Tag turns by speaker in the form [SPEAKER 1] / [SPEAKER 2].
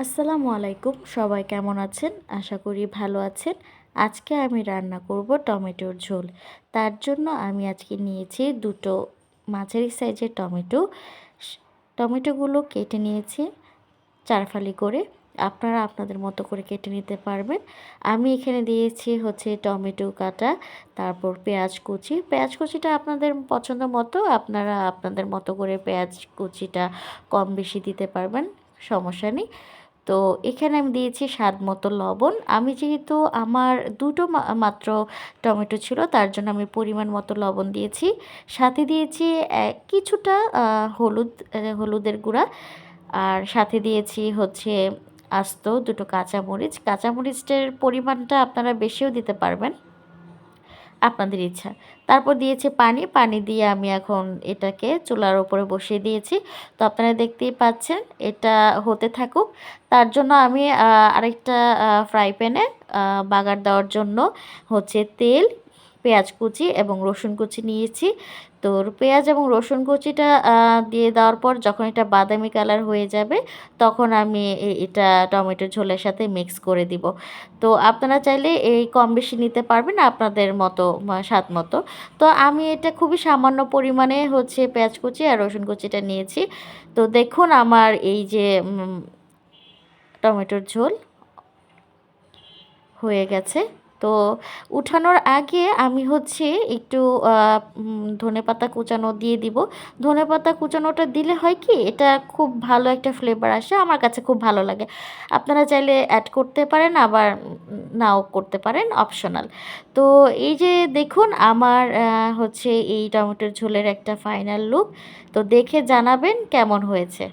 [SPEAKER 1] আসসালামু আলাইকুম, সবাই কেমন আছেন? আশা করি ভালো আছেন। আজকে আমি রান্না করব টমেটোর ঝোল। তার জন্য আমি আজকে নিয়েছি দুটো মাঝারি সাইজের টমেটো। স- টমেটোগুলো কেটে নিয়েছি 4 ফালি করে। আপনারা আপনাদের মতো করে কেটে নিতে পারবেন। আমি এখানে দিয়েছি হচ্ছে টমেটো কাটা, তারপর পেঁয়াজ কুচি। পেঁয়াজ কুচিটা আপনাদের পছন্দ মতো, আপনারা আপনাদের মতো করে পেঁয়াজ কুচিটা কম বেশি দিতে পারবেন, সমস্যা নেই। তো এখানে আমি দিয়েছি স্বাদ মতো লবণ। আমি যেহেতু আমার দুটো মাত্র টমেটো ছিল, তার জন্য আমি পরিমাণ মতো লবণ দিয়েছি। সাথে দিয়েছি কিছুটা হলুদের গুঁড়া। আর সাথে দিয়েছি হচ্ছে আস্ত দুটো কাঁচামরিচ। কাঁচামরিচের পরিমাণটা আপনারা বেশিও দিতে পারবেন, আপনাদের ইচ্ছা। তারপর দিয়েছি পানি। পানি দিয়ে আমি এখন এটাকে চুলার উপরে বসিয়ে দিয়েছি। তো আপনারা দেখতেই পাচ্ছেন এটা হতে থাকুক। তার জন্য আমি আরেকটা ফ্রাই প্যানে বাগার দেওয়ার জন্য হচ্ছে তেল, পেঁয়াজ কুচি এবং রসুন কুচি নিয়েছি। তো পেঁয়াজ এবং রসুন কুচিটা দিয়ে দেওয়ার পর যখন এটা বাদামি কালার হয়ে যাবে, তখন আমি এটা টমেটো ঝোলের সাথে মিক্স করে দিব। তো আপনারা চাইলে এই কম বেশি নিতে পারবেন আপনাদের মতো, স্বাদ মতো। তো আমি এটা খুবই সামান্য পরিমাণে হচ্ছে পেঁয়াজ কুচি আর রসুন কুচিটা নিয়েছি। তো দেখুন আমার এই যে টমেটোর ঝোল হয়ে গেছে। তো উঠানোর আগে আমি হচ্ছে একটু ধনেপাতা কুচানো দিয়ে দিব। ধনেপাতা কুচানোটা দিলে হয় কি, এটা খুব ভালো একটা ফ্লেভার আসে, আমার কাছে খুব ভালো লাগে। আপনারা চাইলে অ্যাড করতে পারেন, আবার নাও করতে পারেন, অপশনাল। তো এই যে দেখুন আমার হচ্ছে এই টমেটোর ঝোলের একটা ফাইনাল লুক। তো দেখে জানাবেন কেমন হয়েছে।